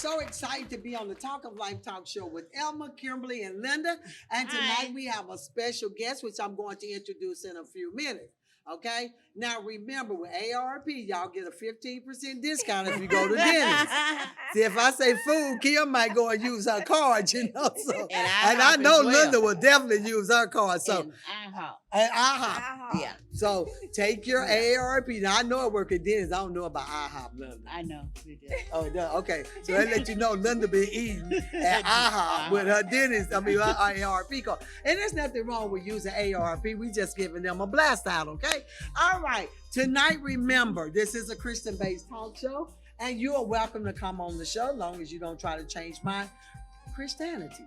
so excited to be on the Talk of Life Talk Show with Elma, Kimberly, and Linda. And tonight we have a special guest, which I'm going to introduce in a few minutes. Okay? Now remember, with ARP, y'all get a 15% discount if you go to Denny's. See, if I say food, Kim might go and use her card, So, and I know Linda will definitely use her card. So, and IHOP. Yeah. So take your AARP. Now I know it works at Denny's. I don't know about IHOP, Linda. I know. We do. Oh, it does. Okay. So that let you know Linda been eating at IHOP with her Denny's. I mean, her AARP card. And there's nothing wrong with using AARP. We just giving them a blast out, okay? All right. Tonight, remember, this is a Christian-based talk show, and you are welcome to come on the show as long as you don't try to change my Christianity.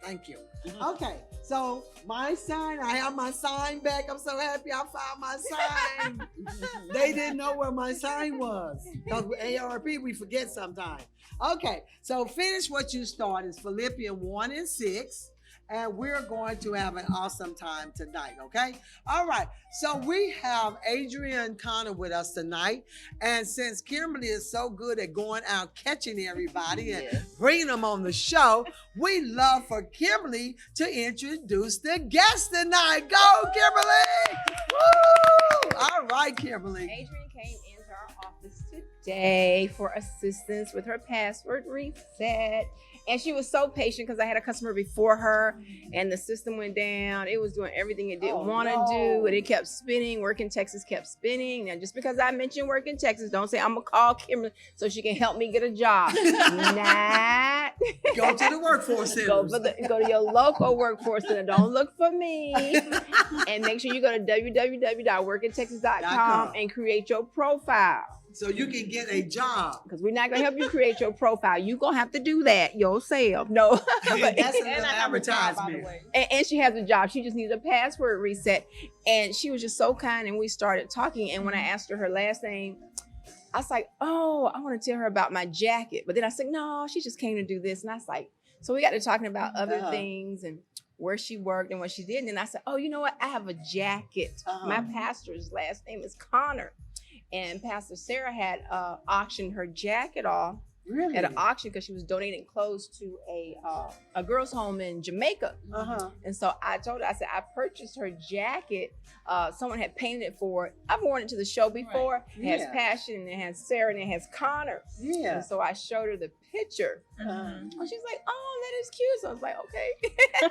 Thank you. Okay, so my sign, I have my sign back. I'm so happy I found my sign. They didn't know where my sign was. Because with ARP, we forget sometimes. Okay, so finish what you started. It's Philippians 1 and 6. And we're going to have an awesome time tonight, okay? All right, so we have Adrian Conner with us tonight. And since Kimberly is so good at going out catching everybody and bringing them on the show, we love for Kimberly to introduce the guest tonight. Go, Kimberly! Woo! All right, Kimberly. Adrian came into our office today for assistance with her password reset. And she was so patient because I had a customer before her and the system went down. It was doing everything it didn't want to do. And it kept spinning. Work in Texas kept spinning. Now, just because I mentioned Work in Texas, don't say I'm going to call Kimberly so she can help me get a job. Nah. Go to the workforce center. Go to your local workforce center. Don't look for me. And make sure you go to www.workintexas.com and create your profile. So you can get a job. Because we're not going to help you create your profile. You're going to have to do that yourself. No. That's an advertisement. And she has a job. She just needs a password reset. And she was just so kind. And we started talking. And when I asked her her last name, I was like, oh, I want to tell her about my jacket. But then I said, no, she just came to do this. And I was like, so we got to talking about other things and where she worked and what she did. And then I said, oh, you know what? I have a jacket. My pastor's last name is Conner. And Pastor Sarah had auctioned her jacket off at an auction because she was donating clothes to a girls' home in Jamaica. And so I told her, I said, I purchased her jacket. Someone had painted it for her. I've worn it to the show before. It has Passion, and it has Sarah, and it has Conner. And so I showed her the picture. And she's like, oh, that is cute. So I was like, okay.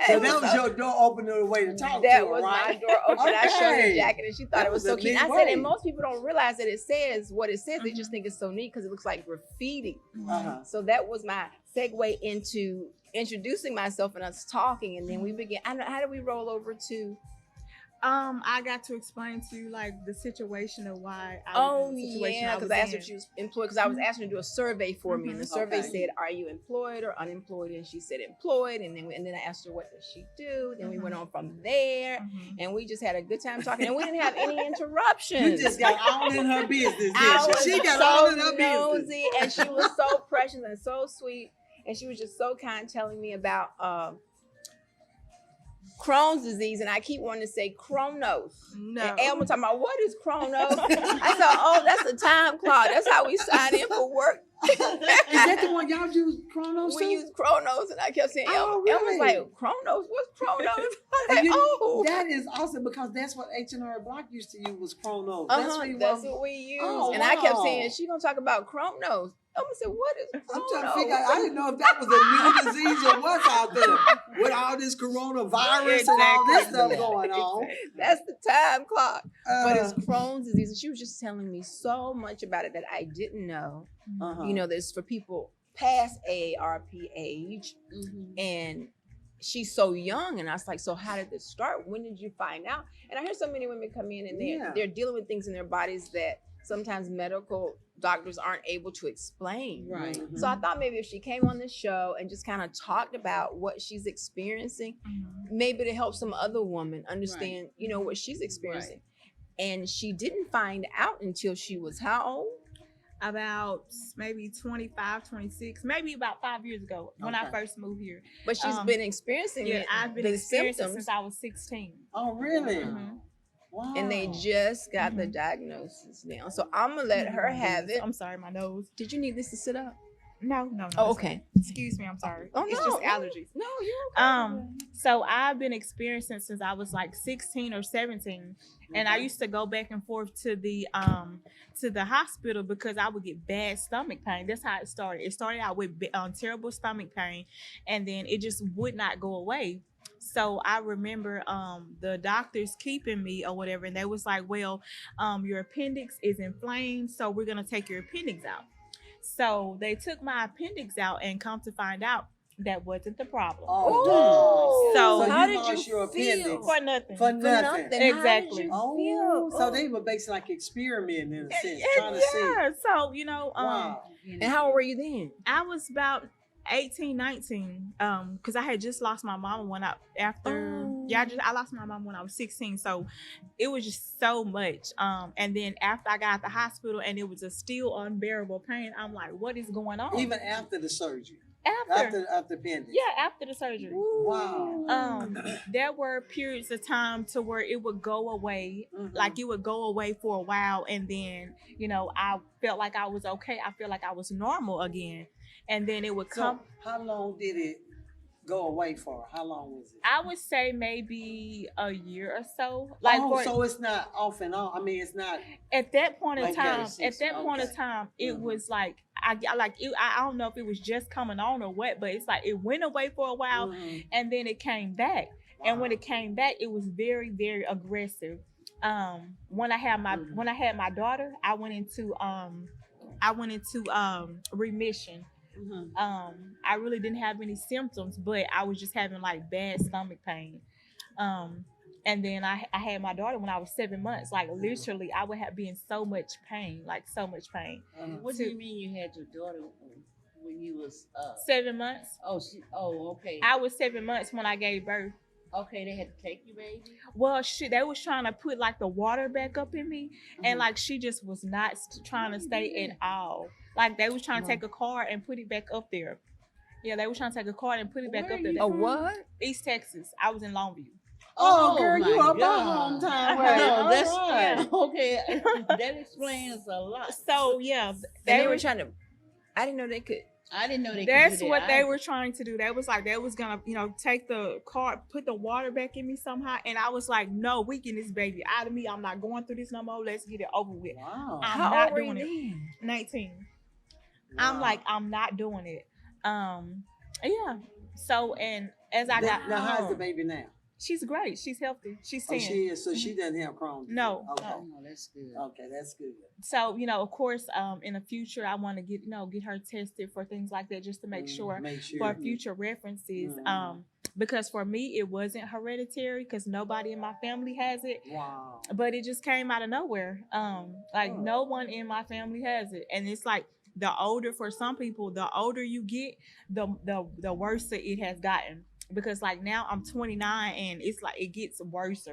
So that was your door opener way to talk to her, That was my door opener. I showed her the jacket, and she thought it was so cute. I said, and most people don't realize that it says what it says. They just think it's so neat because it looks like graffiti. So that was my segue into introducing myself and us talking. And then we began, how did we roll over to? I got to explain to you like the situation of why I was in the situation because I asked her if she was employed, because I was asking her to do a survey for me, and the survey said, are you employed or unemployed? And she said employed, and then I asked her, what does she do? Then we went on from there, and we just had a good time talking, and we didn't have any interruptions. You just got all in her business. She got so all in her nosy, business. and she was so precious and so sweet, and she was just so kind, telling me about Crohn's disease, and I keep wanting to say Chronos. No. And Elma talking about, what is Chronos? I said, oh, that's a time clock. That's how we sign in for work. Is that the one y'all use Chronos? We use Chronos, and I kept saying, Elma, Elma's like, Chronos? What's Chronos? I was like, that is awesome because that's what H&R Block used to use was Chronos. That's what we use. And I kept saying, she gonna talk about Chronos. Elma said, what is Chronos? I'm trying to figure out, I didn't know if that was a new disease or what's out there with all this coronavirus and all this stuff going on. That's the time clock. But it's Crohn's disease. And she was just telling me so much about it that I didn't know. You know, this for people past AARP age. And she's so young. And I was like, so how did this start? When did you find out? And I hear so many women come in and they're dealing with things in their bodies that sometimes medical doctors aren't able to explain. So I thought maybe if she came on the show and just kind of talked about what she's experiencing, maybe to help some other woman understand, you know, what she's experiencing. And she didn't find out until she was how old? About maybe 25, 26, maybe about 5 years ago when I first moved here. But she's been experiencing it. I've been experiencing it since I was 16. Oh, really? Wow. And they just got the diagnosis now. So I'm going to let her have it. I'm sorry, my nose. Did you need this to sit up? No. Oh, okay. Excuse me, I'm sorry. Oh, It's no, just no. allergies. No, you're okay. So I've been experiencing since I was like 16 or 17, and I used to go back and forth to the hospital because I would get bad stomach pain. That's how it started. It started out with terrible stomach pain, and then it just would not go away. So I remember the doctors keeping me or whatever, and they was like, well, your appendix is inflamed, so we're gonna take your appendix out. So they took my appendix out, and come to find out that wasn't the problem. Oh, So so how you did lost you your feel? appendix For nothing. for For nothing. nothing. Exactly. How did you feel? So they were basically like experimenting in a sense, trying to see. Yeah. So, Wow. And how old were you then? I was about 18, 19, because I had just lost my mom when I lost my mom when I was 16. So it was just so much. And then after I got out the hospital and it was a still unbearable pain, I'm like, what is going on? Even after the surgery. After appendix. yeah, after the surgery. Wow. There were periods of time to where it would go away, like it would go away for a while, and then I felt like I was okay. I felt like I was normal again, and then it would come. So how long did it go away for? How long was it? I would say maybe a year or so. So it's not off and on. I mean, it's not. At that point in Like time, 36, it was like I don't know if it was just coming on or what, but it's like it went away for a while, and then it came back. Wow. And when it came back, it was very, very aggressive. When I had my daughter, I went into remission. I really didn't have any symptoms, but I was just having like bad stomach pain. And then I had my daughter when I was 7 months. Like literally, I would be in so much pain, like so much pain. What do you mean you had your daughter when you was 7 months. Okay. I was 7 months when I gave birth. Okay, they had to take you, baby. Well, they was trying to put like the water back up in me, and like she just was not trying to stay at all. Like they was trying to take a car and put it back up there. Yeah, they was trying to take a car and put it back up there. A what? East Texas. I was in Longview. Oh, girl, my you up God. my hometown, right? No, that's All right. okay. That explains a lot. So yeah, They were trying to. I didn't know they could. I didn't know they That's could do that. what they were trying to do. They was like, they was gonna, take the car, put the water back in me somehow. And I was like, no, we getting this baby out of me. I'm not going through this no more. Let's get it over with. Wow. I'm How not old were doing you it. then? 19. Wow. I'm like, I'm not doing it. Yeah. So, and as I got Now, how's the baby now? she's great. She's healthy. She's 10. Oh, she is. So she doesn't have Crohn's. No, Okay. no. Oh, that's good. Okay, that's good. So, of course, in the future, I want to get her tested for things like that, just to make sure for future references. Because for me, it wasn't hereditary because nobody in my family has it. Wow. But it just came out of nowhere. No one in my family has it. And it's like for some people, the older you get, the worse it has gotten. Because like now I'm 29 and it's like it gets worse.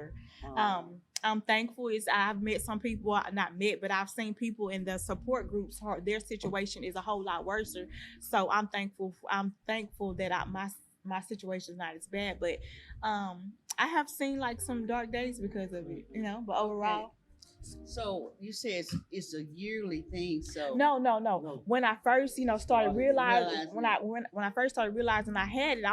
I'm thankful I've met some people, not met, but I've seen people in the support groups, their situation is a whole lot worse. So I'm thankful that my situation is not as bad, but I have seen like some dark days because of it, but overall. So you said it's a yearly thing. So No. When I first, started realizing when I first started realizing I had it,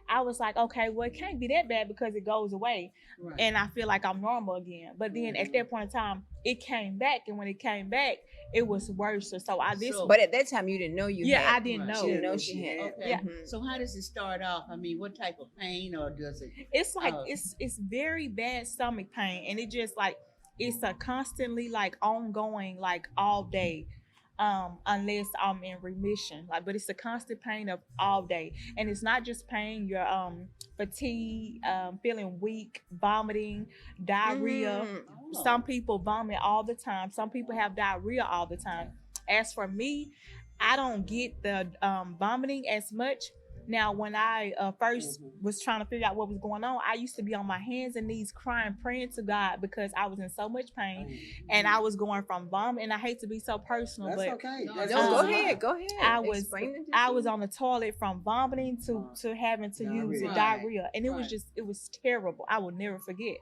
I was like, okay, well, it can't be that bad because it goes away, right. And I feel like I'm normal again. But then at that point in time, it came back, and when it came back, it was worse. But at that time, you didn't know you. Yeah, had I didn't know. She didn't know she had. Okay. Yeah. So how does it start off? I mean, what type of pain, or does it? It's like it's very bad stomach pain, and it just like it's a constantly like ongoing like all day. Unless I'm in remission, but it's a constant pain of all day, and it's not just pain. You're fatigue, feeling weak, vomiting, diarrhea. Oh. Some people vomit all the time. Some people have diarrhea all the time. As for me, I don't get the vomiting as much. Now, when I first was trying to figure out what was going on, I used to be on my hands and knees crying, praying to God because I was in so much pain, and I was going from vomit. And I hate to be so personal, That's but okay. Go ahead. I was on the toilet from vomiting to having to use diarrhea, and it was terrible. I will never forget.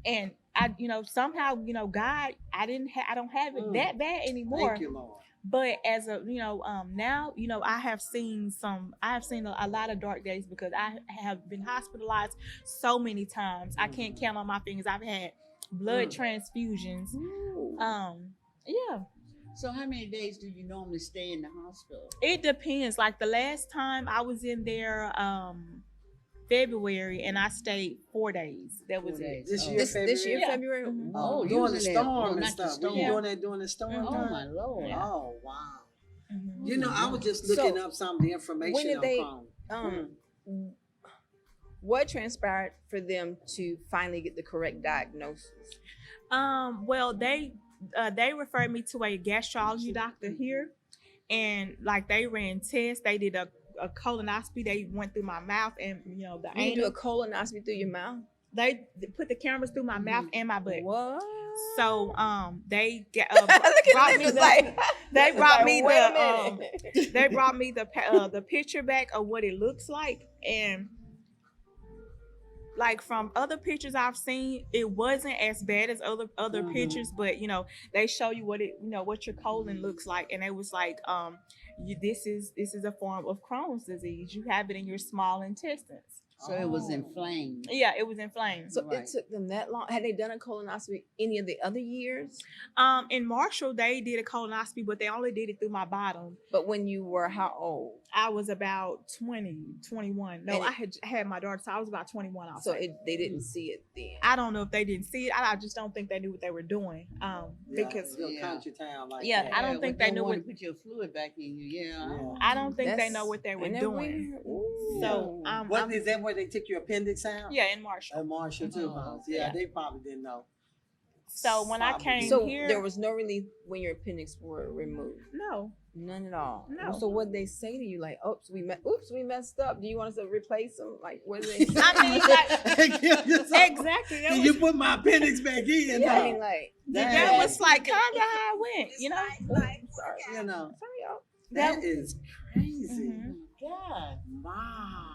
And I, somehow, God, I don't have it that bad anymore. Thank you, Lord. But as a now I have seen a lot of dark days because I have been hospitalized so many times. I can't count on my fingers. I've had blood transfusions. Ooh. Yeah. So how many days do you normally stay in the hospital? It depends. Like the last time I was in there, February, and I stayed 4 days. That was 4 it. days. This year, Yeah. February. Mhm. Oh, you during was the in there. storm Well, and not the stuff. Were you storm. doing that during the storm Oh time? my Lord. Yeah. Oh, wow. Mhm. You know, I was just looking So, up some of the information when did on they- Crohn. What transpired for them to finally get the correct diagnosis? Well, they referred me to a gastrology doctor here, and like they ran tests. They did a colonoscopy. They went through my mouth and the You can do anal. a colonoscopy through your mouth. They put the cameras through my mouth and my butt. What? So they Look at brought me this, the like, they this is brought like, me wait a the minute. they brought me the picture back of what it looks like, and like from other pictures I've seen, it wasn't as bad as other pictures, but they show you what your colon looks like, and it was like this is a form of Crohn's disease. You have it in your small intestines. So it was inflamed. Yeah, it was inflamed. So Right. it took them that long. Had they done a colonoscopy any of the other years? In Marshall, they did a colonoscopy, but they only did it through my bottom. But when you were how old? I was about 20, 21. No, And I had my daughter, so I was about 21. So they didn't see it then. I don't know if they didn't see it. I just don't think they knew what they were doing. Because you'll Yeah. count your time like Yeah, that. I don't think they knew want what. to put your fluid back in you. Yeah. Yeah. I don't think they That's- know what they were ain't that doing. weird? Ooh. So Is that where they took your appendix out? yeah, in Marshall. At Marshall too, huh? Oh, Yeah, yeah. they probably didn't know. So when I Probably. came So here, there was no relief when your appendix were removed. no. None at all. No. So what they say to you, like, oops, we messed up. Do you want us to replace them? Like, what do they say? I mean, exactly. That Can was, you put my appendix back in? Yeah, huh? I mean, like, that was like kind of how it went. sorry, You know, sorry, y'all. that is crazy. Mhm. God. Wow.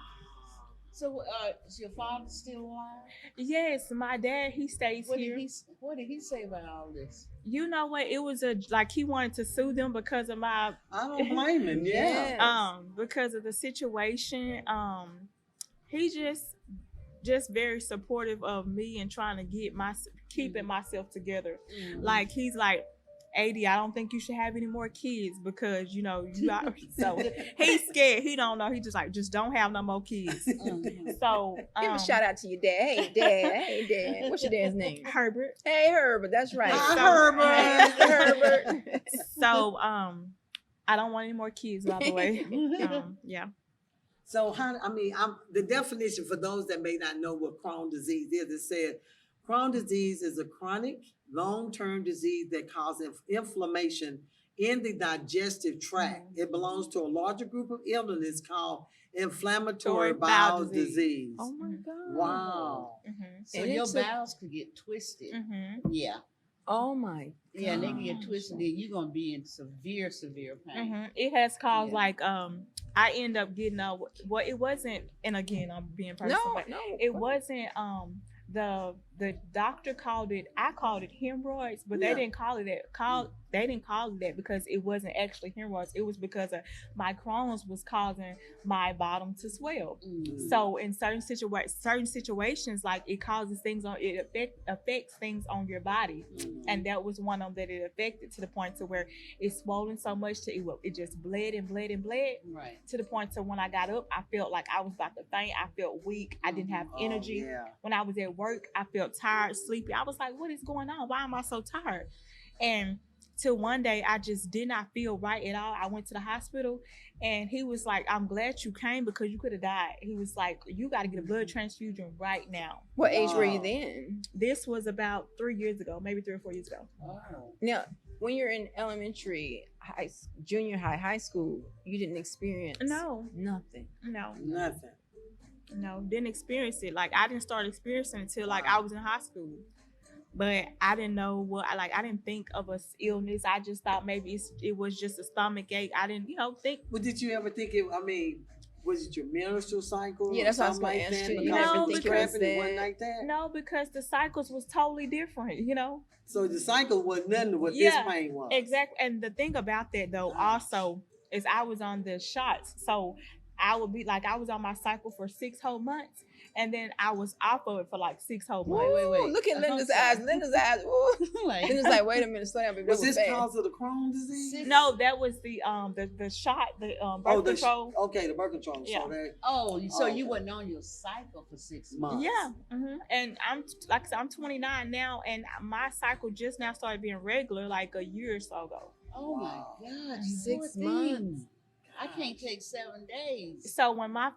So is your father still alive? Yes, my dad, he stays What here. did he say about all this? You know what? It was he wanted to sue them because of my I don't blame him. Yeah. Yes. because of the situation. He just very supportive of me and trying to keeping myself together. Like he's like, AD, I don't think you should have any more kids because you are so he's scared. He don't know. He just don't have no more kids. So Give a shout out to your dad. Hey, dad. Hey, dad. What's your dad's name? Herbert. Hey, Herbert. That's right. Hi, Hey, Herbert. Herbert. So I don't want any more kids, by the way. Yeah. So the definition for those that may not know what Crohn disease is, it said Crohn disease is a chronic, long-term disease that causes inflammation in the digestive tract. It belongs to a larger group of illnesses called inflammatory bowel disease. Oh my God. Wow. Mm-hmm. So And your it's a- bowels could get twisted. Mm-hmm. Yeah. Oh my. Yeah, and they can get gosh. twisted, then you're gonna be in severe pain. Mm-hmm. It has caused Yeah. I end up getting it wasn't, and again I'm being personal, No, but no. it wasn't the doctor called it, I called it hemorrhoids, but Yeah. they didn't call it that. They didn't call it that because it wasn't actually hemorrhoids. It was because of my Crohn's was causing my bottom to swell. So in certain situations, like it causes things affects things on your body, and that was one of them that it affected to the point to where it's swollen so much it just bled and bled and bled Right. to the point to when I got up, I felt like I was about to faint. I felt weak. I didn't have energy. Oh, yeah. When I was at work, I felt tired, sleepy. I was like, what is going on? Why am I so tired? And till one day, I just did not feel right at all. I went to the hospital and he was like, I'm glad you came because you could have died. He was like, you got to get a blood transfusion right now. What age were you Wow. then? This was about 3 years ago, maybe 3 or 4 years ago. Oh. Now, when you're in elementary, junior high, high school, you didn't experience No, nothing. Nothing. no, didn't experience it. Like I didn't start experiencing it until like I was in high school. But I didn't know I didn't think of a illness. I just thought maybe it was just a stomach ache. I didn't, think. But did you ever think Was it your menstrual cycle? Yeah, or that's what I was something gonna ask that? you. Because No, it was because cramping, it wasn't like that. No, because the cycles was totally different, you know? So the cycle was nothing to what Yeah, this pain was. Exactly. And the thing about that though, also, is I was on the shots. So I would be like, I was on my cycle for 6 whole months. And then I was off of it for like 6 whole months. Wait. Look at Linda's eyes. Linda's eyes. Ooh. Linda's like, wait a minute, slow down, baby. Was That this bad. cause of the Crohn disease? No, that was the shot, the birth control. Okay, the birth control. Yeah. So that, Oh, so you okay. wasn't on your cycle for 6 months. Yeah, and I'm like I said, I'm 29 now, and my cycle just now started being regular like a year or so ago. Oh my Wow. God, 6 poor months. thing. I can't take 7 days. So when my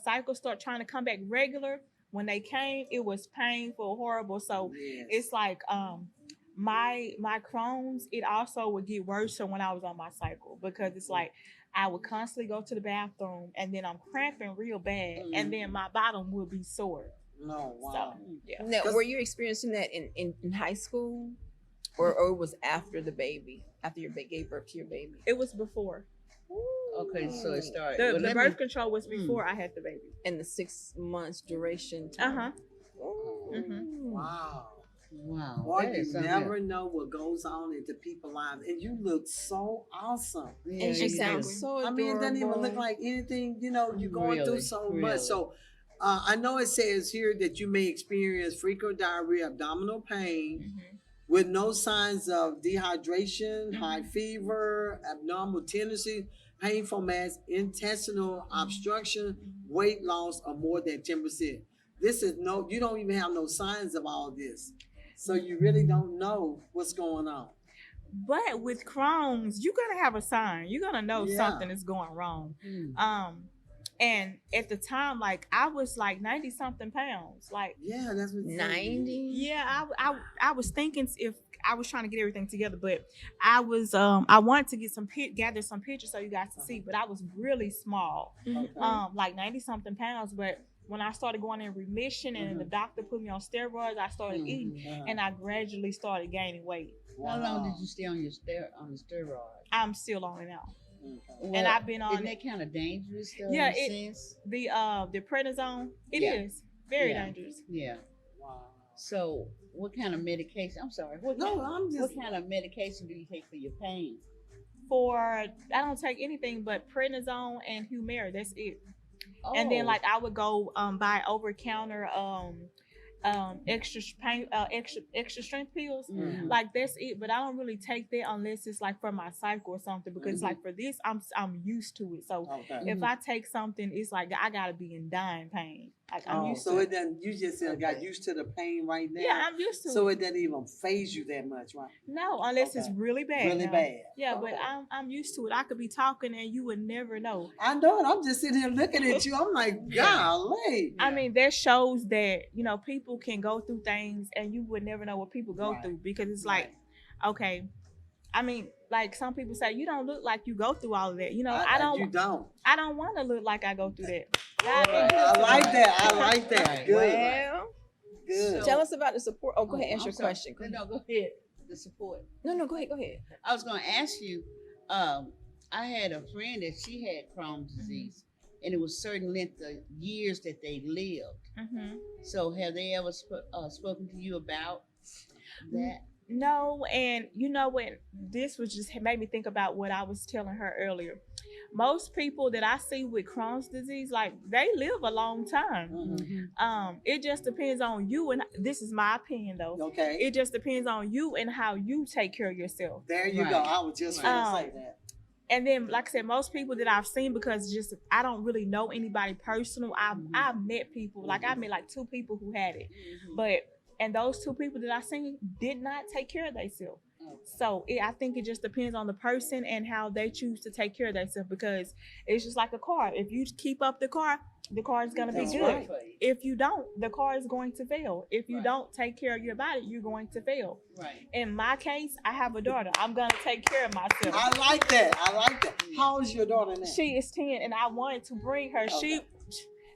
cycle started trying to come back regular, when they came, it was painful, horrible. So Yes. it's like my Crohn's, it also would get worse when I was on my cycle, because it's like I would constantly go to the bathroom and then I'm cramping real bad, and then my bottom would be sore. No, wow. So yeah. Now, were you experiencing that in high school, or it was after the baby, after you gave birth to your baby? It was before. Okay, so it started. The well, let birth me- control was before I had the baby. And the 6 months duration time. Wow. Wow. Boy, that you is something never else. know what goes on into people's lives. And you look so awesome. Yeah, And she you sounds do. so I adorable. mean, it doesn't even look like anything, you're going through Really, so really. much. So I know it says here that you may experience frequent diarrhea, abdominal pain, with no signs of dehydration, high fever, abnormal tendencies, painful mass, intestinal obstruction, weight loss of more than 10%. You don't even have no signs of all this. So you really don't know what's going on. But with Crohn's, you're gonna have a sign. You're gonna know Yeah. something is going wrong. Mm. And at the time, like I was like 90 something pounds. Like Yeah, that's what 90. yeah, I was thinking if I was trying to get everything together, but I was I wanted to get gather some pictures so you guys can see, but I was really small, Okay. like 90 something pounds. But when I started going in remission and the doctor put me on steroids, I started eating, and I gradually started gaining weight. How long did you stay on the steroid? I'm still on it now. Well, And I've been on Isn't that kind of dangerous though? Yeah, in a sense? the prednisone. It Yeah. is very Yeah. dangerous. Yeah. Wow. So, what kind of medication? I'm sorry. I'm just. What kind of medication do you take for your pain? I don't take anything but prednisone and Humira. That's it. And then Oh. like I would go buy over counter extra strength pills. Mhm. Like that's it. But I don't really take that unless it's like for my cycle or something, because like for this I'm used to it. So Okay. if I take something, it's like I gotta be in dying pain. Like I'm used so to it doesn't. You just got used to the pain right now. Yeah, I'm used to So it. it doesn't even phase you that much, right? No, unless it's Okay. really bad. Really now. bad. Yeah, Okay. but I'm used to it. I could be talking and you would never know. I know it. I'm just sitting here looking at you. I'm like, golly. I mean, that shows that, people can go through things and you would never know what people go Right. through, because it's like, okay, I mean, like some people say, you don't look like you go through all of that. You I don't. don't want to look like I go through that. I like that. I like that. Right. Good. Well, Good. tell us about the support. Oh, go ahead, Oh, ask your I'm sorry. question. Go ahead. No, go ahead. The support. No, go ahead. Go ahead. I was going to ask you. I had a friend that she had Crohn's disease, and it was certain length of years that they lived. Mm-hmm. So, have they ever spoken to you about that? No, and you know what? This was just made me think about what I was telling her earlier. Most people that I see with Crohn's disease, like they live a long time. Mhm. It just depends on you, and this is my opinion though. Okay. It just depends on you and how you take care of yourself. There you Right. go. I was just going to say that. And then, like I said, most people that I've seen, because just I don't really know anybody personal. I've met people, like I met like 2 people who had it, and those 2 people that I seen did not take care of themselves. So I think it just depends on the person and how they choose to take care of themselves, because it's just like a car. If you keep up the car is going to be That's good. right. If you don't, the car is going to fail. If you Right. don't take care of your body, you're going to fail. Right. In my case, I have a daughter. I'm going to take care of myself. I like that. How old is your daughter now? She is 10, and I wanted to bring her. Okay.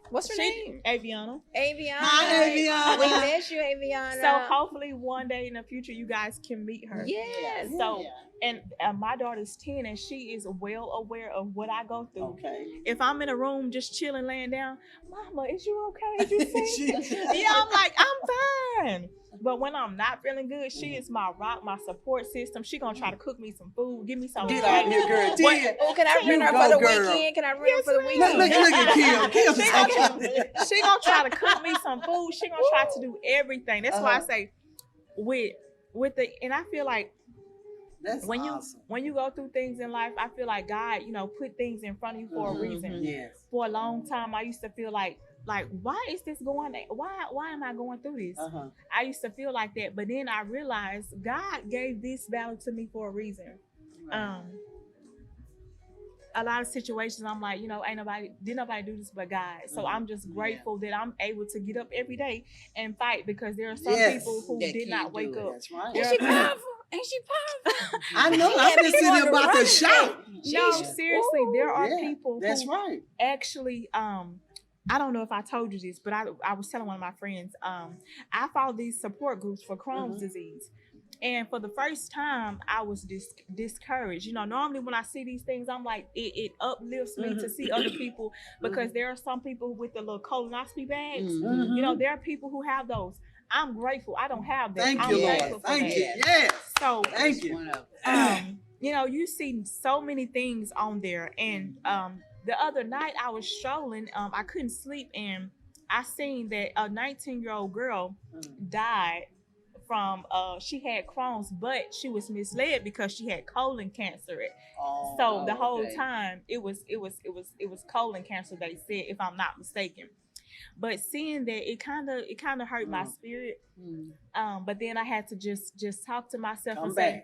What's her name? Aviana. Aviana. Hi, Aviana. We miss you, Aviana. So hopefully one day in the future you guys can meet her. Yes. So and my daughter's 10 and she is well aware of what I go through. Okay. If I'm in a room just chilling, laying down, Mama, is you okay? Did you see? Yeah, I'm like, I'm fine. But when I'm not feeling good, she is my rock, my support system. She gonna try to cook me some food, give me some. Get out here, girl. Oh, can I rent her for the weekend? Can I rent her for the weekend? Look at Kim. She gonna try to cook me some food. She gonna try to do everything. That's why I say, with the, and I feel like That's when awesome. you go through things in life, I feel like God, put things in front of you for a reason. Yes. For a long time, I used to feel like why is this going? Why am I going through this? I used to feel like that, but then I realized God gave this battle to me for a reason. Right. A lot of situations, I'm like, did nobody do this but God. So I'm just grateful that I'm able to get up every day and fight, because there are some people who did not wake up. That's right. Ain't she powerful? Ain't she powerful? I know. I'm just sitting here about to shout. No, seriously, there are people That's who right. actually, I don't know if I told you this, but I was telling one of my friends, I follow these support groups for Crohn's disease. And for the first time, I was discouraged. Normally when I see these things, I'm like, it uplifts me to see other people, because there are some people with the little colonoscopy bags. There are people who have those. I'm grateful. I don't have that. Thank I'm you, Lord. grateful for Thank that. you. Yes. So Thank you. you see so many things on there. And the other night I was strolling, I couldn't sleep, and I seen that a 19-year-old girl died from she had Crohn's, but she was misled because she had colon cancer. So the whole time it was colon cancer, they said, if I'm not mistaken. But seeing that, it kind of hurt my spirit. But then I had to just talk to myself and say,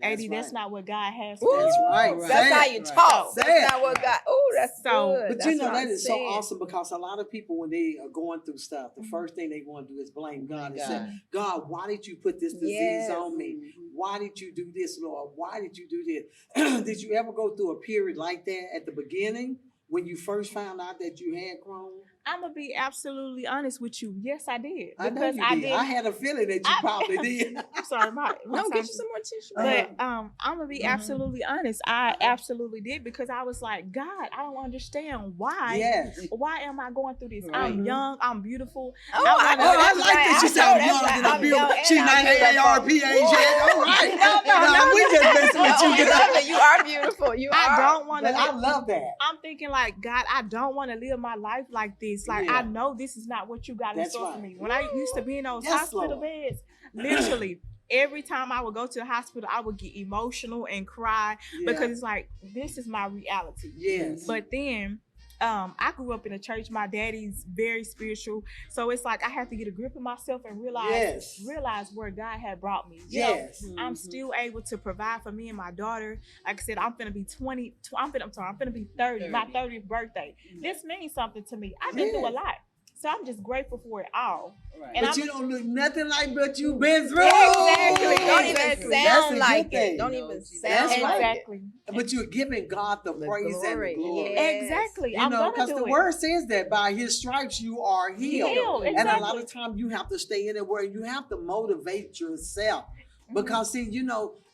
Adi, that's not what God has for That's you. right. That's how you talk. Say That's it. not what God. Oh, that's So- good. But That's that is so saying. awesome, because a lot of people, when they are going through stuff, the first thing they want to do is blame God and say, God, why did you put this disease on me? Why did you do this, Lord? Why did you do this? Did you ever go through a period like that at the beginning when you first found out that you had Crohn? I'm gonna be absolutely honest with you. Yes, I did. I know you did. I had a feeling that you probably did. I'm sorry, No, get you some more tissue. But I'm gonna be absolutely honest. I absolutely did, because I was like, God, I don't understand why. Yes. Why am I going through this? I'm young. I'm beautiful. I I like that she said young and beautiful. She's not AARP age yet. All right. No, we just messing with you. You are beautiful. I don't want to. But I love that. I'm thinking like, God, I don't want to live my life like this. Like, I know this is not what you got in That's store for right. me. When I used to be in those Yes, hospital Lord. beds, literally every time I would go to the hospital, I would get emotional and cry, because it's like, this is my reality. Yes. But then I grew up in a church. My daddy's very spiritual, so it's like I had to get a grip of myself and realize where God had brought me. You know, I'm still able to provide for me and my daughter. Like I said, I'm gonna be 20. I'm gonna be 30. My 30th birthday. This means something to me. I've been through a lot, so I'm just grateful for it all. Right. And But you don't look nothing like what you've been through. Exactly. Don't even That's sound a like good thing. it. Don't even sound That's like right. Exactly. But you're giving God the praise and the glory. glory. Yes. Exactly. You I'm know, gonna because do the it. word says that by his stripes you are healed. And a lot Exactly. of times you have to stay in it where you have to motivate yourself. Because see,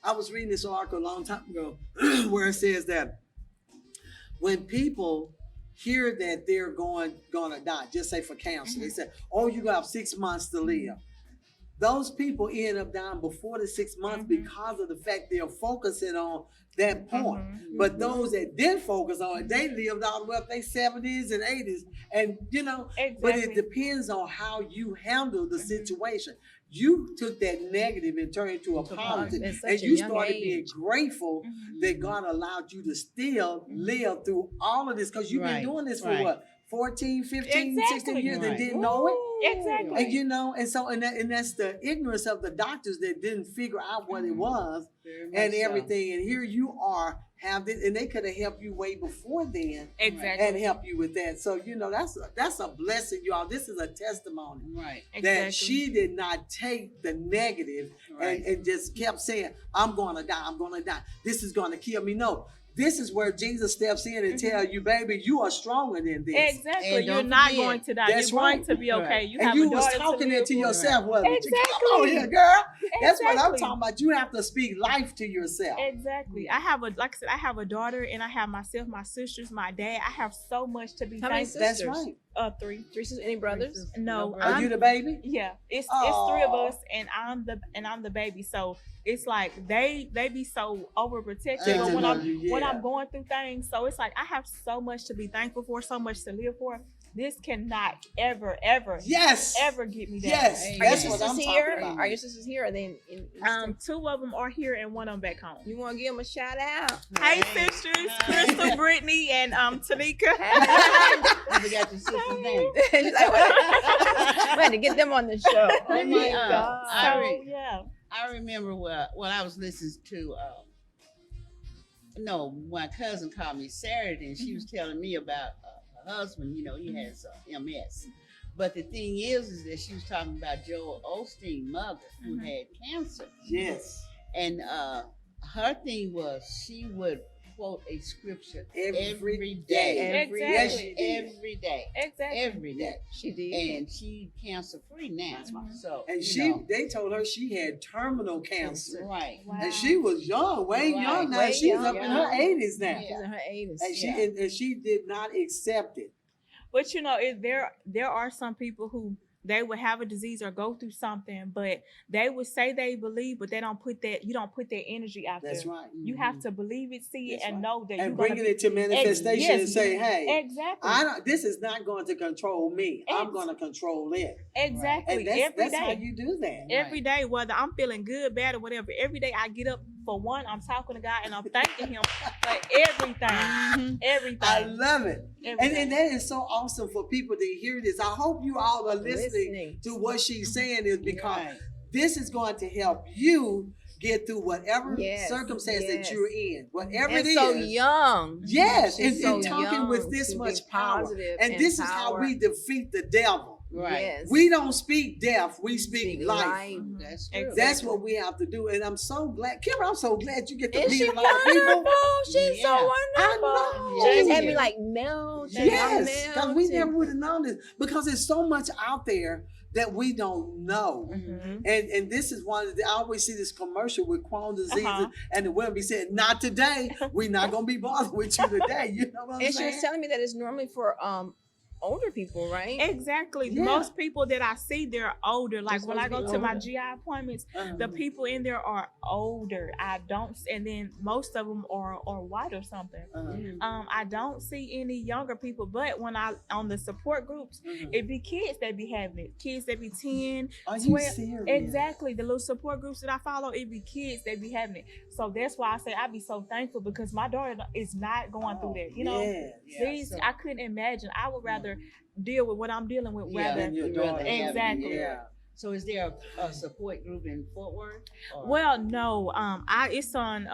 I was reading this article a long time ago where it says that when people hear that they're gonna die, just say for cancer, they say, oh, you got 6 months to live. Those people end up dying before the 6 months because of the fact they're focusing on that point. But those that didn't focus on it, they lived all the way up their 70s and 80s. And but it depends on how you handle the situation. You took that negative and turned it into a positive. And you started being grateful that God allowed you to still live through all of this, because you've been doing this for what? 14, 15, 16 years and didn't know it. Exactly. And that's the ignorance of the doctors that didn't figure out what it was and everything. And here you are, and they could have helped you way before then. Exactly. And help you with that. So that's a blessing, y'all. This is a testimony. Right. That she did not take the negative and just kept saying, I'm gonna die, this is gonna kill me. No. this is where Jesus steps in and tell you, baby, you are stronger than this. Exactly. And You're don't not forget, going to die. that's You're going right. to be okay. Right. You And have you a was daughter talking to it live to for. yourself, wasn't you? Exactly. Come on here, girl. That's what I'm Exactly. talking about. You have to speak life to yourself. Exactly. I have like I said, I have a daughter, and I have myself, my sisters, my dad. I have so much to be How many thankful. That's sisters? right. Three. Three sisters? Any brothers? No, Are you the baby? Yeah, it's 3 of Aw. us, and I'm the baby. So it's like they be so overprotective. But when I'm going through things, so it's like I have so much to be thankful for, so much to live for. This cannot ever Yes. ever get me down. Yes. Are your That's what sisters I'm here? talking about. Are your sisters here? Or are they in 2 of them are here, and 1 of them back home. you want to give them a shout out? Hey sisters, Crystal, Brittany, and Tanika. I forgot your sister's name. She's like, we had to get them on the show. Oh my God. So yeah. I remember when I was listening to my cousin called me Saturday, and she was telling me about her husband. You know, he has MS. But the thing is that she was talking about Joel Osteen's mother who had cancer. Yes. And her thing was she would quote a scripture every day. Exactly. Yes, she did. Every day. Exactly. Every day. She did. And she cancer free now. That's right. So And they told her she had terminal cancer. right. Wow. And she was young, way Right. young now. Way She's young, up in her yeah. 80s now. She's in her 80s. And she did not accept it. But you know, there are some people who they would have a disease or go through something, but they would say they believe, but they don't put that. You don't put that energy out That's there. right. You have to believe it, see it, That's and right. know that And you're bringing gonna it to manifestation yes. and say, hey, exactly, this is not going to control me. I'm Ex- going to control it. exactly. And that's how Every day. you do that. Every day, whether I'm feeling good, bad, or whatever, every day I get up. For one, I'm talking to God and I'm thanking Him for everything. Everything. I love it. Everything. And that is so awesome for people to hear this. I hope you all are listening to what she's saying, is because Right. this is going to help you get through whatever Yes, circumstance that yes. you're in. Whatever And it is. so young. Yes, She's and so talking young with this to much be power. positive And this is how power. we defeat the devil. Right. Yes. We don't speak death, we speak life. Mhm. That's true. Exactly. That's what we have to do. And I'm so glad, Kira, I'm so glad you get to Is meet she a lot of people. wonderful? She's Yeah. so I wonderful. know. She just had Yeah. me like melt. Yes, because we never would have known this, because there's so much out there that we don't know. Mhm. And this is one of the, I always see this commercial with Crohn disease, Uh-huh. and the women be saying, not today. We're not going to be bothered with you today. You know what I'm And she saying? was telling me that it's normally for older people, right? Exactly. Yeah. Most people that I see, they're older. Like Just when I supposed go to be to my older. GI appointments, Uh-huh. the people in there are older. I don't, and then most of them are white or something. Uh-huh. I don't see any younger people, but when I on the support groups, Uh-huh. it be kids that be having it. Kids that be 10, Are you 12. serious? Exactly. The little support groups that I follow, it be kids that be having it. So that's why I say I be so thankful, because my daughter is not going through that. You know, Yeah. these I couldn't imagine. I would rather deal with what I'm dealing with Yeah. rather. And your You'd rather daughter. have it, Exactly. Yeah. So is there a support group in Fort Worth? Or- Well, no. It's on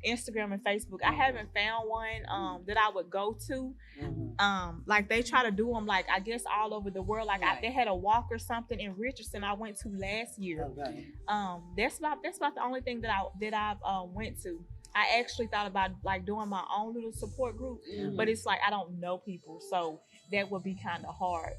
Instagram and Facebook. I haven't found one that I would go to. Mhm. Like they try to do them, like I guess all over the world. Like Right. they had a walk or something in Richardson I went to last year. Okay. That's about the only thing that I've went to. I actually thought about like doing my own little support group, but it's like I don't know people, so that would be kind of hard.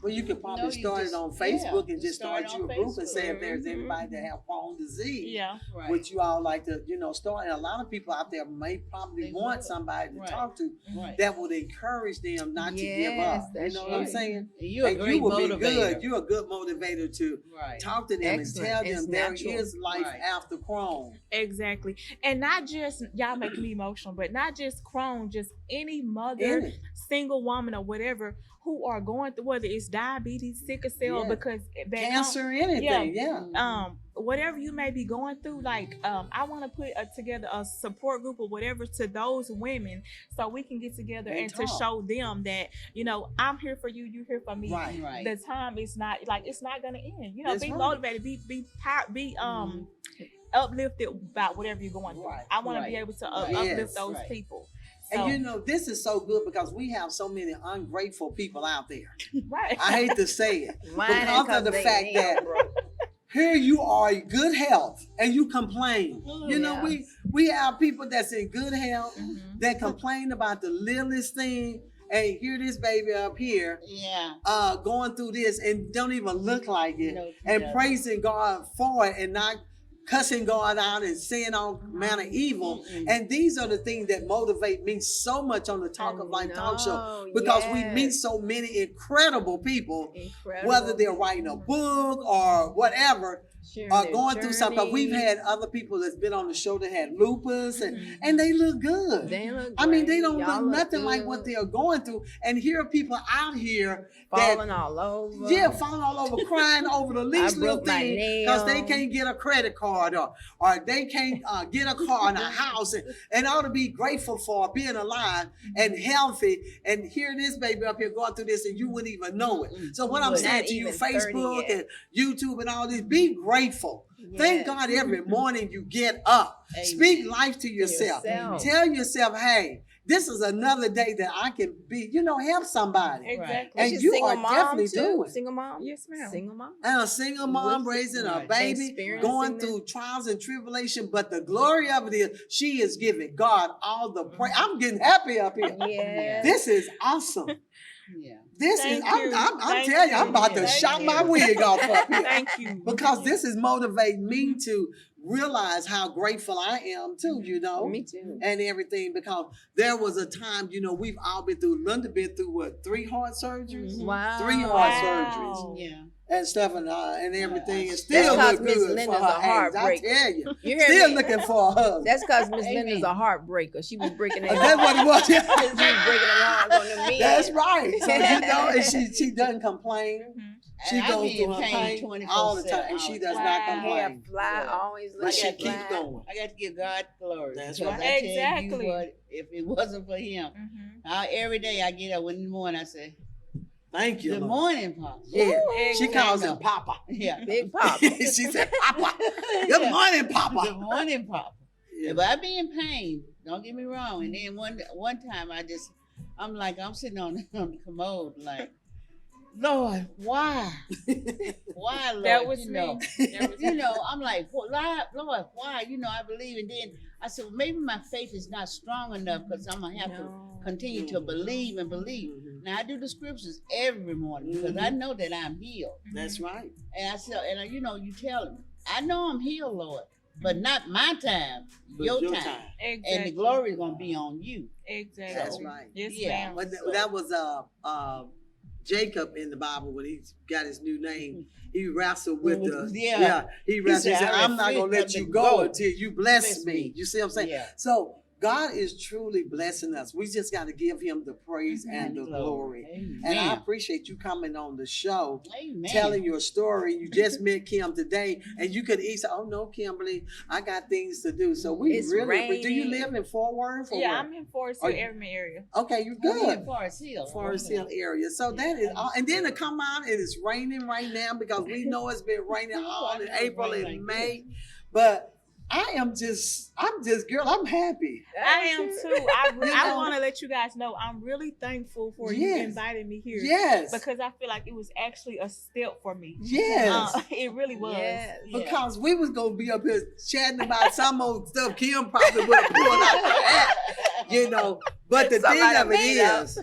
Well, you could probably No, you start just- it on Facebook yeah, and just start start you on a group and say if Facebook. there's Mhm. anybody that have Crohn disease. Yeah. Right. Which you all like to, start. And a lot of people out there may probably They want would. somebody to Right. talk to Right. that would encourage them not to give Yes, up. You that's know what I'm right. saying? And you're a And great you will motivator. be good. You're a good motivator to Right. talk to them Excellent. and tell It's them there natural. is life Right. after Crohn. Exactly. And not just, y'all make me emotional, but not just Crohn, just any mother, Any. single woman or whatever who are going through, whether it's diabetes, sickle cell, Yeah. because back Cancer, anything. Yeah. home, whatever you may be going through, like I want to put together a support group or whatever to those women, so we can get together And and to talk. show them that I'm here for you, you here for me. Right. Right. The time is not like it's not gonna end. That's Be right. motivated, be uplifted about whatever you're going through. Right. I want to Right. be able to Right. uplift Yes. those Right. people. So, And this is so good because we have so many ungrateful people out there. right. I hate to say it. Whining Because of 'cause the they fact ain't that- broke. here you are in good health and you complain. You know, Yes. we have people that's in good health Mhm. that complain about the littlest thing. Hey, here this baby up here Yeah. going through this and don't even look like it, No, and yeah. praising God for it and not cussing God out and saying all manner of evil. Mm-mm. And these are the things that motivate me so much on the Talk of Life talk show, know, because we yes. meet so many incredible people, Incredible. whether they're writing a book or whatever, Sharing or their going through something. 'Cause we've journey. had other people that's been on the show that had lupus, and they look good. They look I mean, they great. don't Y'all look nothing like good. what they are going through. And here are people out here Falling that, all over. yeah, falling all over, crying over the least little broke my thing because they nail. can't get a credit card or they can't get a car and a house and ought to be grateful for being alive and healthy. And here this baby up here going through this and you wouldn't even know it. So what I'm Not saying to you, even 30 Facebook yet. and YouTube and all this, be grateful. Thank Yes. God every morning you get up. Amen. Speak life to yourself. yourself. Tell yourself, hey, this is another day that I can be, help somebody. Exactly. And she's you single are mom definitely too. doing. Single mom. Yes, ma'am. Single mom. And a single mom With- raising a right. baby, Experiencing going this. through trials and tribulation. But the glory of it is she is giving God all the praise. I'm getting happy up here. Yeah. This is awesome. Yeah. This Thank is, I'm you. telling Thank you, I'm you. about to Thank shock you. my wig off up here. Thank you. Because this is motivating me to realize how grateful I am too, Me too. and everything. Because there was a time, we've all been through, Linda been through what, 3 heart surgeries? Wow. 3 heart Wow. Yeah. and stuff and everything. That's And still because look Miss good Linda's for a her age. I heartbreaker. tell you. You hear Still me? looking for a husband. That's because Miss Amen. Linda's a heartbreaker. She was breaking their That's what it was. She was breaking their hearts on the men. That's right. So and she doesn't complain. Mhm. She And I goes be through in her pain pain all the 24/7, time, and she all does the not time. Hair complain. fly, Yeah. always But looking she Like keeps fly. going. I got to give God glory. That's because right. I tell Exactly. you what, if it wasn't for Him, Mhm. every day I get up in the morning, I say, Thank you, "Good Lord. morning, Papa." Yeah, she Exactly. calls him Papa. Yeah. Big pop. She said, Papa. Good Yeah. morning, Good Papa. morning, Papa. Yeah. But I be in pain. Don't get me wrong. And then one time I'm sitting on the commode like, Lord, why? Why, Lord? That was you me. know? That was me. I'm like, Lord, why? I believe. And then I said, well, maybe my faith is not strong enough because I'm going to have to continue to believe and believe. Mhm. Now, I do the scriptures every morning because I know that I'm healed. That's right. And I said, you tell him, I know I'm healed, Lord, but not my time, But your time. Exactly. And the glory is going to be on you. Exactly. That's right. Yes, Yeah. ma'am. But that was Jacob in the Bible when he got his new name. He wrestled with the Yeah. He wrestled. He He said, said, "I'm not gonna let you go until you bless Bless me." me. You see what I'm saying? Yeah. So God is truly blessing us. We just got to give Him the praise and the glory. Amen. And I appreciate you coming on the show, Amen. telling your story. You just met Kim today, and you could easily say, "Oh no, Kimberly, I got things to do." So we It's really. Do you raining. live in Fort Worth? Or Yeah, where? I'm in Forest Are Hill, you- Everman area. Okay, you I'm in good. Forest Hill. Forest Hill area. So that is all. And then to come out, it is raining right now because we know it's been raining all in April and May. But I'm just, girl, I'm happy. I am too. I know? want to let you guys know I'm really thankful for you Yes. inviting me here. Yes. Because I feel like it was actually a step for me. Yes. It really was. Yes. Because we was going to be up here chatting about some old stuff Kim probably would have pulled out the hat, But the thing Somebody of it made up. is,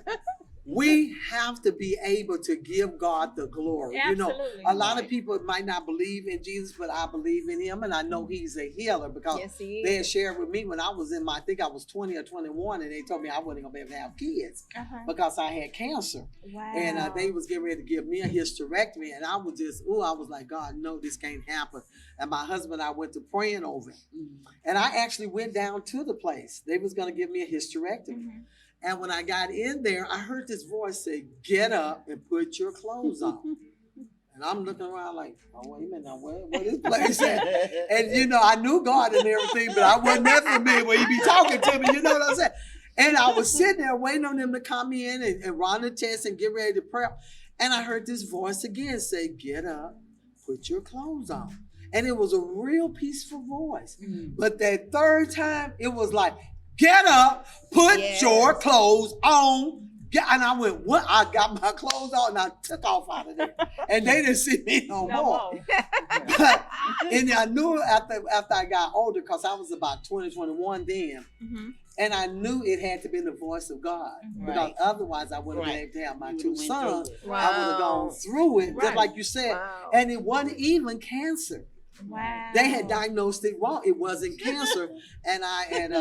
we have to be able to give God the glory. Absolutely. A lot of people might not believe in Jesus, but I believe in Him, and I know He's a healer because Yes, he they had is. shared with me when I was I think I was 20 or 21, and they told me I wasn't going to be able to have kids Uh-huh. because I had cancer. Wow. And they was getting ready to give me a hysterectomy, and I was like, God, no, this can't happen. And my husband and I went to praying over it. And I actually went down to the place. They was going to give me a hysterectomy. Mhm. And when I got in there, I heard this voice say, "Get up and put your clothes on." And I'm looking around like, oh, wait a minute, now where this place at? And I knew God and everything, but I wasn't that familiar when He be talking to me, you know what I'm saying? And I was sitting there waiting on them to come in and run the test and get ready to prep. And I heard this voice again say, "Get up, put your clothes on." And it was a real peaceful voice. But that third time, it was like, "Get up, put Yes. your clothes on, And I went, what? I got my clothes on and I took off out of there. And they didn't see me no more. But, and I knew after I got older, because I was about 20, 21 then, and I knew it had to be the voice of God. Because otherwise I wouldn't have been able to have my two sons. I would have gone through it, just like you said. And it wasn't even cancer. Wow. They had diagnosed it wrong. It wasn't cancer. And I had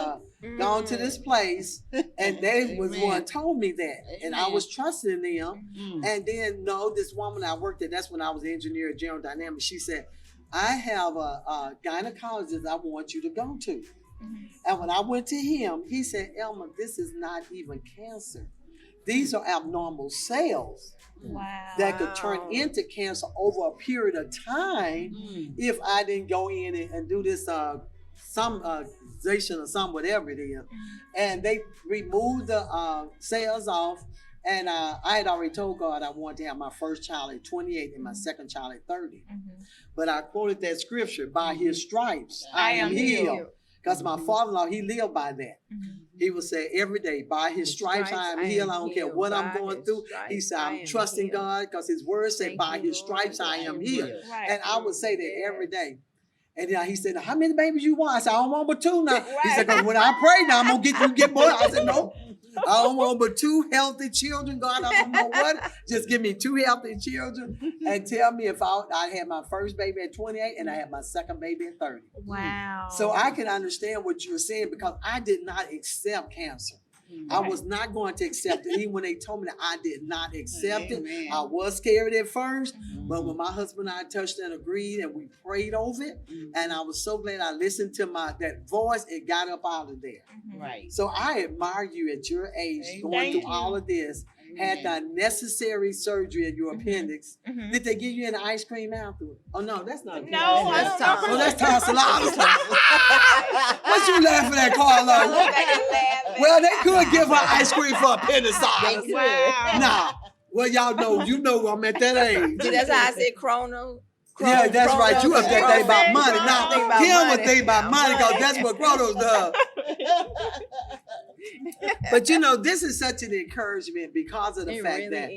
gone to this place, and they was one told me that. And I was trusting them. And then, this woman I worked at, that's when I was an engineer at General Dynamics, she said, I have a gynecologist I want you to go to. And when I went to him, he said, Elma, this is not even cancer. These are abnormal cells. That could turn into cancer over a period of time if I didn't go in and do this some or some whatever it is. And they removed the cells off, and I had already told God I wanted to have my first child at 28 and my second child at 30. But I quoted that scripture, by his stripes I am healed. Because my father-in-law, he lived by that. He would say every day, by his stripes I am healed. I don't care what I'm going through. He said, I'm trusting God, because his word said, by his stripes I am healed. And I would say that every day. And then he said, how many babies you want? I said, I don't want but 2 now. He said, because when I pray now, I'm going to get more. I said, no. I don't want but 2 healthy children. God, I don't know what. Just give me 2 healthy children and tell me if I had my first baby at 28 and I had my second baby at 30. Wow. So I can understand what you're saying, because I did not accept cancer. I was not going to accept it. Even when they told me that, I did not accept it. I was scared at first, but when my husband and I touched and agreed and we prayed over it, and I was so glad I listened to that voice, it got up out of there. So I admire you at your age, going through all of this, had the necessary surgery at your appendix. Did they give you an ice cream afterward? Oh, no, that's not good. No, I don't know. Oh, that's tonsillitis. What you laughing at, Carlo? Well, they could give her ice cream for appendicitis. Nah. Well, y'all know, I'm at that age. See, that's how I said Crohn. Yeah, that's right. You up there think about money. Now, Kim would think about money, because that's what Cronos does. But this is such an encouragement, because of the fact that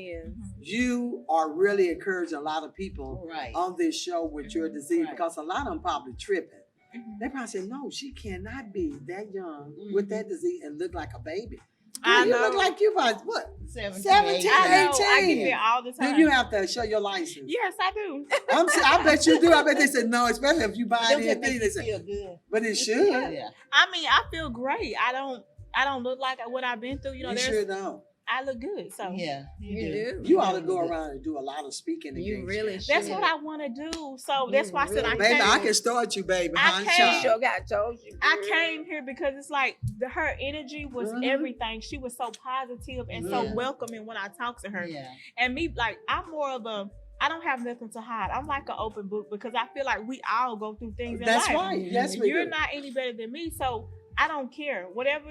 you are really encouraging a lot of people on this show with your disease, because a lot of them probably tripping. They probably say, no, she cannot be that young with that disease and look like a baby. I You know. look like you about, what, 17, 18? I know. I get there all the time. Do you have to show your license? Yes, I do. I bet you do. I bet they said no, especially if you buy anything. They say, good. but it should. Yeah. I mean, I feel great. I don't look like what I've been through. You sure don't. I look good. So Yeah, You do. You ought to go around and do a lot of speaking. You really should. that's what I want to do. So that's why I said I Baby, came. I can start you, baby. I Huh, can't. child? Sure got told you. I came here because it's like her energy was everything. She was so positive and so welcoming when I talked to her. Yeah. And me, like, I'm more of I don't have nothing to hide. I'm like an open book, because I feel like we all go through things in That's life. right. Yes, we You're do. not any better than me, so I don't care. Whatever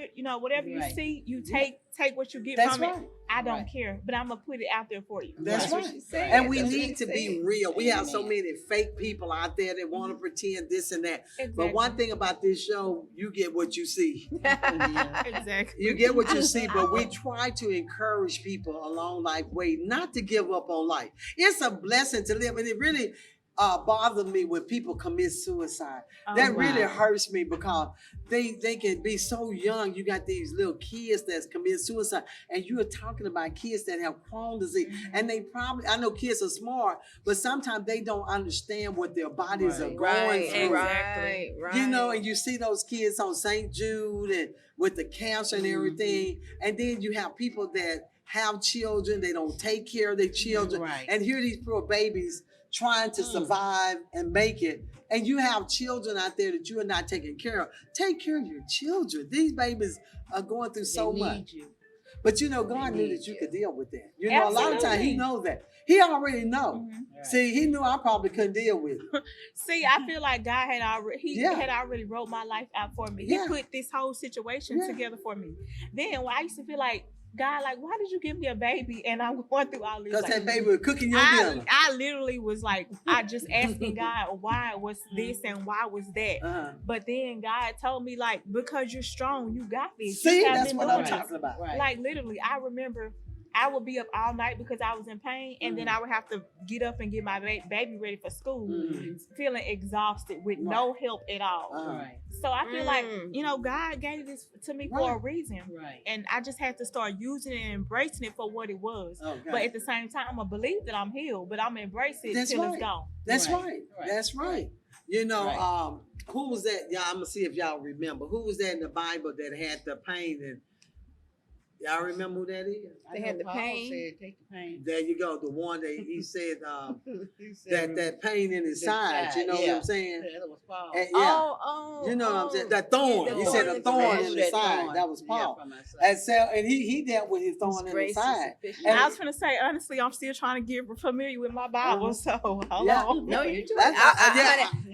you see, you take what you get That's from right. it. I don't care, but I'm gonna put it out there for you. That's right. And we need to be real. We have so many fake people out there that want to pretend this and that. Exactly. But one thing about this show, you get what you see. Exactly. You get what you see, but we try to encourage people along life way not to give up on life. It's a blessing to live, and it really bothers me when people commit suicide. That really hurts me, because they can be so young. You got these little kids that's commit suicide, and you're talking about kids that have Crohn disease, and they probably, I know kids are smart, but sometimes they don't understand what their bodies are going through. Right. And you see those kids on St. Jude and with the cancer and everything, and then you have people that have children, they don't take care of their children, and here these poor babies trying to survive and make it. And you have children out there that you are not taking care of. Take care of your children. These babies are going through so much. But God knew that you could deal with that. A lot of times He knows that. He already know. See, He knew I probably couldn't deal with it. See, I feel like God had already wrote my life out for me. He put this whole situation together for me. Then when I used to feel like, God, like, why did you give me a baby? And I'm going through all this. Because that baby was cooking your dinner. I literally was like, I just asking God, why was this and why was that? But then God told me, like, because you're strong, you got this. See, that's what I'm talking about. Like, literally, I remember I would be up all night because I was in pain, and then I would have to get up and get my baby ready for school, feeling exhausted with no help at all. Right. So I feel like, you know, God gave this to me for a reason. Right. And I just had to start using it and embracing it for what it was. Okay. But at the same time, I'm going to believe that I'm healed, but I'm going to embrace it That's till right. it's gone. That's Right. right. Right. That's right. You know, Right. Who was that? Yeah, I'm gonna see if y'all remember. Who was that in the Bible that had the pain? And y'all remember who that is? I They know had the Paul pain. said, take the pain. There you go. The one that he said He said, that pain in his the side. You know what I'm saying? Yeah, that was Paul. And, yeah. Oh, You know what I'm saying? That thorn. Yeah, He the said thorn a in thorn his in side. the side. That was Yeah, Paul. from my side. And so, and he dealt with his thorn in the side. And I was going to say, honestly, I'm still trying to get familiar with my Bible, so hold Yeah. on. no, you do. That's-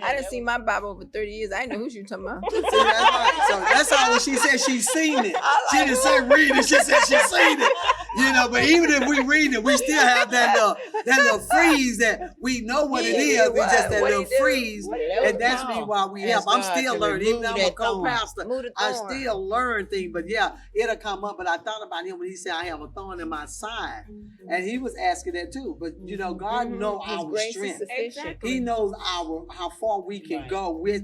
I didn't see my Bible over 30 years. I didn't know who you talking about. See, that's right. So that's all when she said she's seen it. She didn't say read it. She said she's seen it. You know, but even if we read it, we still have that little freeze that we know what it is. It's just that What little he do? freeze. And that's me why we help. Ask I'm God still to learning. Even though I'm a remove that thorn. co-pastor, Move the I thorn. still learn things. But yeah, it'll come up. But I thought about him when he said, I have a thorn in my side. And he was asking that too. But you know, God knows His our grace is strength. sufficient. Exactly. He knows how far we can Right. go with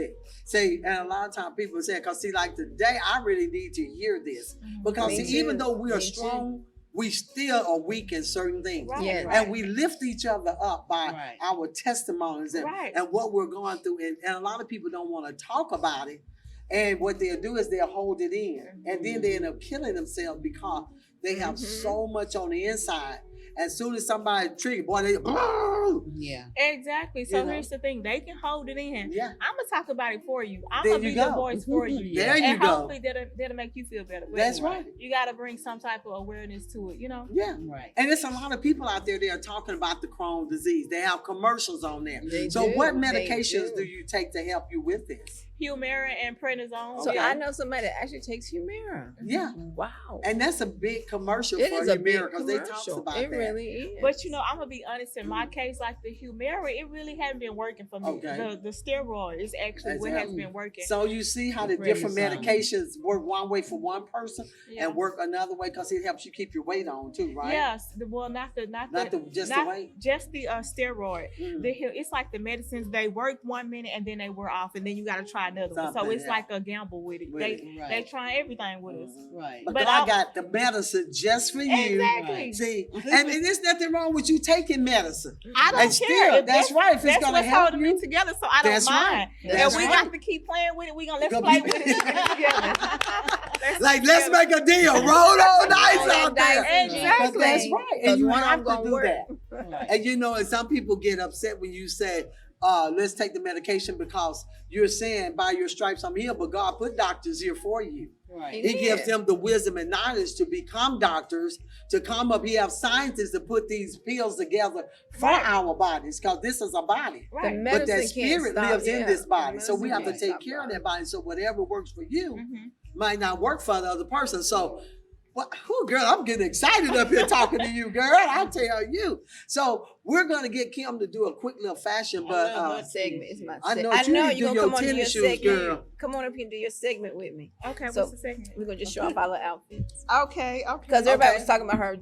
it. See, and a lot of times people say, because see, like today, I really need to hear this. Because Me see, even too. though we are Me too. strong, we still are weak in certain things. Right, Yeah. right. And we lift each other up by Right. our testimonies and, Right. and what we're going through. And a lot of people don't want to talk about it. And what they'll do is they'll hold it in. And then they end up killing themselves because they have so much on the inside. As soon as somebody triggered, boy, they Yeah. Exactly. So You know? here's the thing. They can hold it in. yeah. I'm going to talk about it for you. I'm There going to you be the go. voice for you. There you and go. hopefully that'll make you feel better. But That's right. You got to bring some type of awareness to it, you know? Yeah. Right. And there's a lot of people out there that are talking about the Crohn disease. They have commercials on there. They So do. what They medications do. do you take to help you with this? Humira and prednisone. So Okay. I know somebody that actually takes Humira. Yeah. Wow. And that's a big commercial It for is a big Humira because they talk commercial. about It that. really is. But you know, I'm gonna be honest. In my case, like the Humira, it really hasn't been working for me. Okay. The steroid is actually what has been working. So you see how the Pretty different solid. medications work one way for one person Yeah. and work another way because it helps you keep your weight on too, right? Yes. Well, not the weight. just the steroid. Mm. It's like the medicines. They work 1 minute and then they wear off, and then you got to try another one. So Something, it's yeah. like a gamble with it. With They it, right. they try everything with us. Right. But But God I- got the medicine just for you. Exactly. See, and there's nothing wrong with you taking medicine. I don't And care. still, If that's right. If it's That's gonna what's help holding you, me together, so I don't That's mind. right. And That's we right. got to keep playing with it. We're gonna let's Gonna play be- with it together. like, let's make a deal. Roll on dice Roll out on dice, there. Exactly. But that's right. And Because you one of have them to gonna do work. that. Right. And you know, and some people get upset when you say, let's take the medication because you're saying by your stripes I'm healed, but God put doctors here for you. Right. He gives Yeah. them the wisdom and knowledge to become doctors, to come up. He have scientists to put these pills together for Right. our bodies because this is a body. The Right. medicine But that can't spirit stop- lives in yeah, this the body. So we have medicine to can't take stop care of God. that body. So whatever works for you Mhm. might not work for the other person. So, girl, I'm getting excited up here talking to you, girl. I tell you. So we're gonna get Kim to do a quick little fashion, but I love her Segment is my I segment. know you need to you're do gonna your come on to your tennis shoes, segment. girl. Come on up here and do your segment with me. Okay. So- What's the second? We're gonna just show off our little outfits. Okay. Okay. Because everybody Okay. was talking about her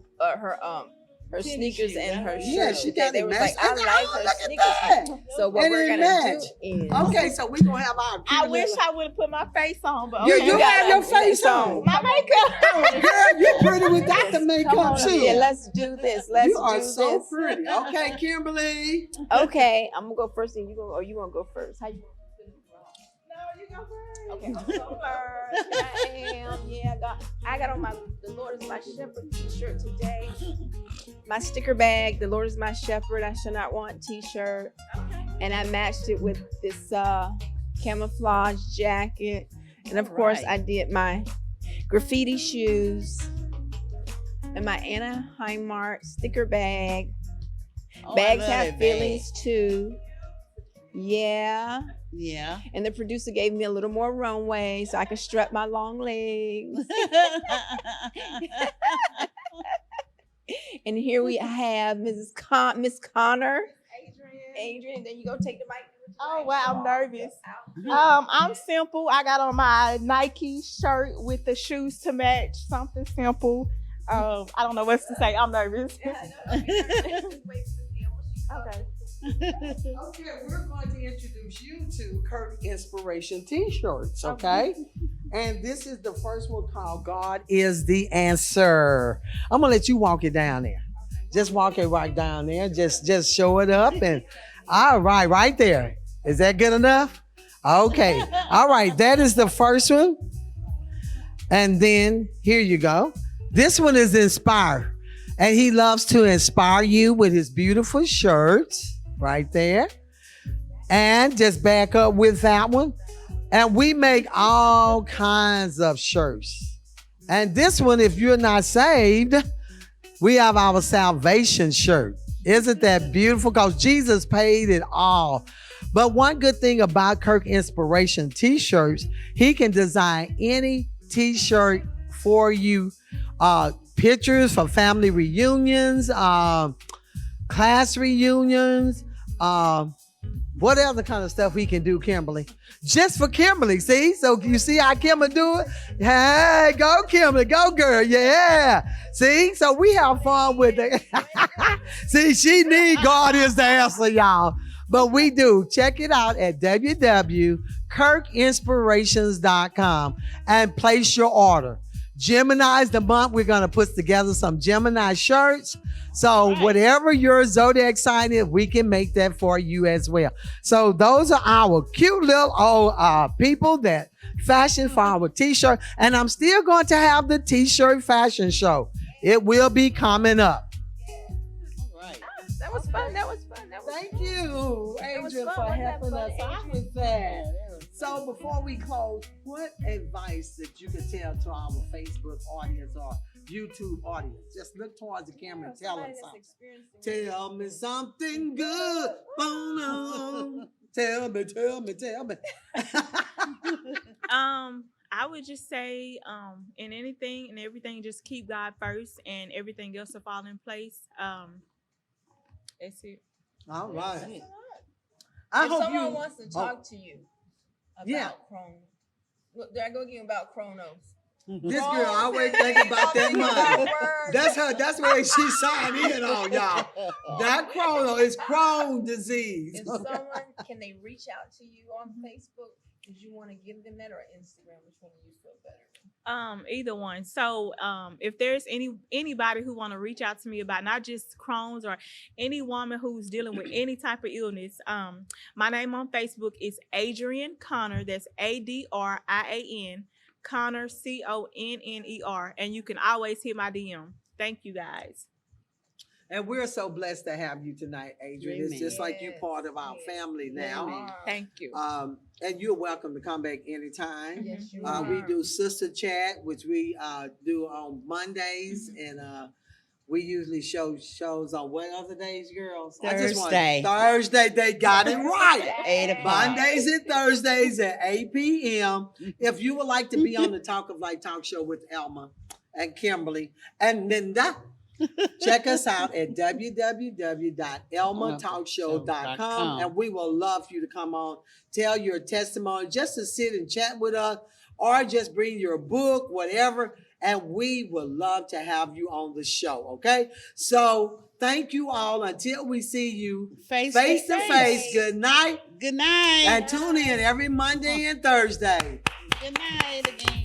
Tennis sneakers shoes, and her huh? shirt. Yeah, she got they it was matched. like, I Oh, like look her at sneakers. that. So what And we're it gonna match. do is Okay, so we're gonna have our I pretty wish little- I would have put my face on, but You okay. have gotta- your face on. my makeup. Girl, you're pretty without the come makeup on up too. here. Let's do this. Let's You are do so this. pretty. Okay, Kimberly. Okay, I'm gonna go first, and you go, or you wanna go first? How you? No, you go first. Okay, I'm gonna go first. I am. Yeah, I got on my "The Lord is my shepherd" t-shirt today. My sticker bag, "The Lord is my shepherd, I shall not want" t-shirt, and I matched it with this camouflage jacket, and of course Right. I did my graffiti shoes and my Anna Heinmark sticker bag. Oh, I Bags love have that bag. feelings too. Yeah. Yeah. And the producer gave me a little more runway so I could strut my long legs. And here we have Miss Conner. Adrian, then you go take the mic. Oh wow, I'm nervous. I'm simple. I got on my Nike shirt with the shoes to match. Something simple. I don't know what to say. I'm nervous. Okay. Okay, we're going to introduce you to Kirk Inspiration T-shirts, okay? And this is the first one called God is the Answer. I'm gonna let you walk it down there. Just walk it right down there. Just show it up and all right there. Is that good enough? Okay. All right, that is the first one. And then here you go. This one is Inspire. And he loves to inspire you with his beautiful shirts right there. And just back up with that one. And we make all kinds of shirts. And this one, if you're not saved, we have our salvation shirt. Isn't that beautiful? Because Jesus paid it all. But one good thing about Kirk Inspiration T-shirts, he can design any T-shirt for you. Pictures for family reunions, class reunions, what other kind of stuff we can do, Kimberly? Just for Kimberly, see? So you see how Kimberly do it? Hey, go Kimberly, go girl, yeah. See? So we have fun with it. See, she need God is the answer, y'all. But we do. Check it out at www.kirkinspirations.com and place your order. Gemini's the month. We're going to put together some Gemini shirts. So whatever your zodiac sign is, we can make that for you as well. So those are our cute little old people that fashion for our t-shirt. And I'm still going to have the t-shirt fashion show. It will be coming up. All right. That was fun. Thank you, Adrian, for helping us out with that. So before we close, what advice that you could tell to our Facebook audience or YouTube audience? Just look towards the camera and tell them something. Tell me something good. Tell me. I would just say, in anything and everything, just keep God first, and everything else will fall in place. That's it. All right. If someone wants to talk to you about Crohn, did I go again about Chronos? This girl always think about that money. That's her. That's where she signed in on, y'all. That Crohn is Crohn disease. If someone, can they reach out to you on Facebook? Did you want to give them that, or Instagram? Which one do you feel better? Either one. So if there's anybody who want to reach out to me about not just Crohn's or any woman who's dealing with any type of illness, my name on Facebook is Adrian Conner. That's ADRIAN Conner, CONNER, and you can always hit my DM. Thank you guys. And we're so blessed to have you tonight, Adrian. It's just like you're part of our family now. Thank you. And you're welcome to come back anytime. Yes, you We do Sister Chat, which we do on Mondays, and we usually shows on what other days, girls? Thursday. Thursday, they got it right. 8 o'clock. Mondays and Thursdays at 8 p.m. If you would like to be on the Talk of Light talk show with Elma and Kimberly and Linda, check us out at www.elmatalkshow.com, and we will love for you to come on, tell your testimony, just to sit and chat with us, or just bring your book, whatever, and we would love to have you on the show, okay? So thank you all until we see you face to face. Good night. Good night. And tune in every Monday and Thursday. Good night again.